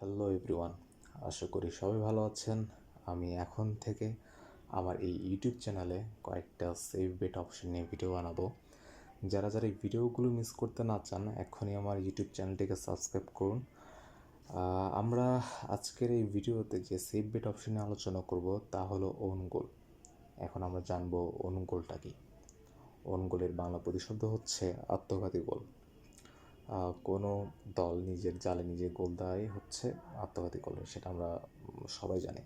Hello everyone, আশা করি সবাই ভালো আছেন। আমি এখন থেকে আমার এই ইউটিউব চ্যানেলে কয়েকটা সেভ বেট অপশন নিয়ে ভিডিও বানাবো। যারা যারা এই ভিডিওগুলো মিস করতে না চান, এখনই আমার ইউটিউব চ্যানেলটিকে সাবস্ক্রাইব করুন। আমরা আজকের এই ভিডিওতে যে সেভ বেট অপশন নিয়ে আলোচনা করব তা হলো ওন গোল। এখন আমরা জানবো ওন গোলটা কি। ওন গোলের বাংলা প্রতিশব্দ হচ্ছে আত্মঘাতী গোল। কোনো দল নিজের জালে নিজে গোল দেওয়াই হচ্ছে আত্মঘাতী গোল, সেটা আমরা সবাই জানি।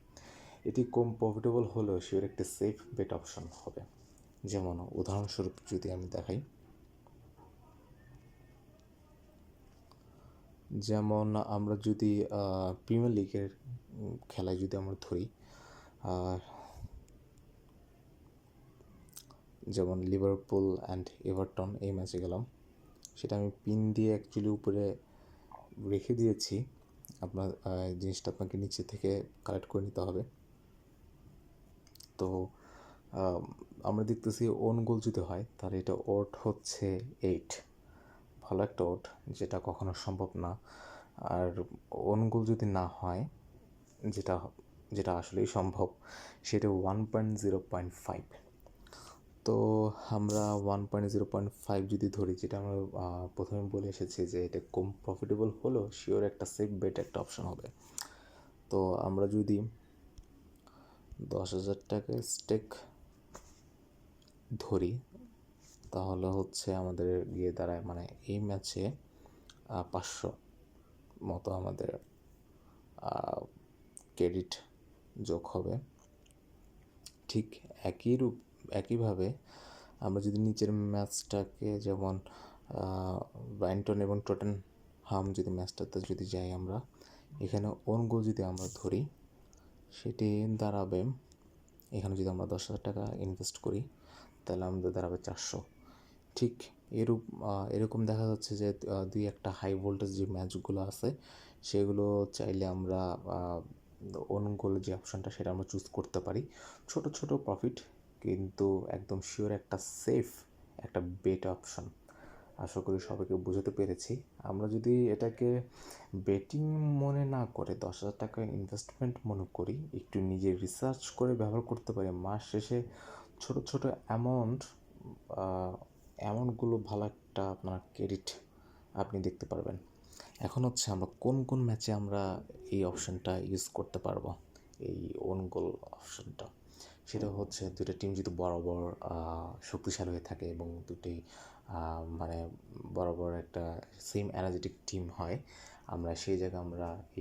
এটি কম প্রফিটেবল হলেও শিওর একটি সেফ বেট অপশন হবে। যেমন উদাহরণস্বরূপ যদি আমি দেখাই, যেমন আমরা যদি প্রিমিয়ার লিগের খেলায় যদি আমরা ধরি, যেমন লিভারপুল অ্যান্ড এভারটন এই ম্যাচে গেলাম, সেটা আমি পিন দিয়ে অ্যাকচুয়ালি উপরে রেখে দিয়েছি। আপনার জিনিসটা আপনাকে নিচে থেকে কালেক্ট করে নিতে হবে। তো আমরা দেখতেছি ওন গোল যদি হয় তাহলে এটা ওট হচ্ছে 8, ভালো একটা ওট, যেটা কখনো সম্ভব না। আর ওন গোল যদি না হয়, যেটা যেটা আসলেই সম্ভব, সেটা 1.0.5। তো আমরা 1.0.5 যদি ধরি, যেটা আমরা প্রথমে বলে এসেছি যে এটা কম প্রফিটেবল হলেও শিওর একটা সেফ বেট একটা অপশন হবে। তো আমরা যদি 10,000 টাকা স্টেক ধরি, তাহলে হচ্ছে আমাদের গিয়ে দাঁড়ায়, মানে এই ম্যাচে 500 মতো আমাদের ক্রেডিট যোগ হবে। ঠিক একইভাবে আমরা যদি নিচের ম্যাচটাকে, যেমন ব্রাইটন এবং টটেনহাম যদি ম্যাচটাতে যদি যাই, আমরা এখানে ওন গোল যদি আমরা ধরি, সেটি দাঁড়াবে, এখানে যদি আমরা 10,000 টাকা ইনভেস্ট করি তাহলে আমাদের দাঁড়াবে 400। ঠিক এরকম দেখা যাচ্ছে যে দুই একটা হাই ভোল্টেজ যে ম্যাচগুলো আছে সেগুলো চাইলে আমরা ওন গোল যে অপশানটা সেটা আমরা চুজ করতে পারি। ছোট ছোট প্রফিট, কিন্তু একদম শিওর একটা সেফ একটা বেট অপশন। আশা করি সবাইকে বোঝাতে পেরেছি। আমরা যদি এটাকে বেটিং মনে না করে 10,000 টাকা ইনভেস্টমেন্ট মনে করি, একটু নিজে রিসার্চ করে ব্যবহার করতে পারি, মাস শেষে ছোট ছোট অ্যামাউন্টগুলো ভালো একটা আপনার ক্রেডিট আপনি দেখতে পারবেন। এখন হচ্ছে আমরা কোন কোন ম্যাচে আমরা এই অপশানটা ইউজ করতে পারবো, এই ওন গোল অপশানটা। সেটা হচ্ছে দুটো টিম যদি বরাবর শক্তিশালী হয়ে থাকে এবং দুটি মানে বরাবর একটা সেম এনার্জেটিক টিম হয়, আমরা সেই জায়গায় আমরা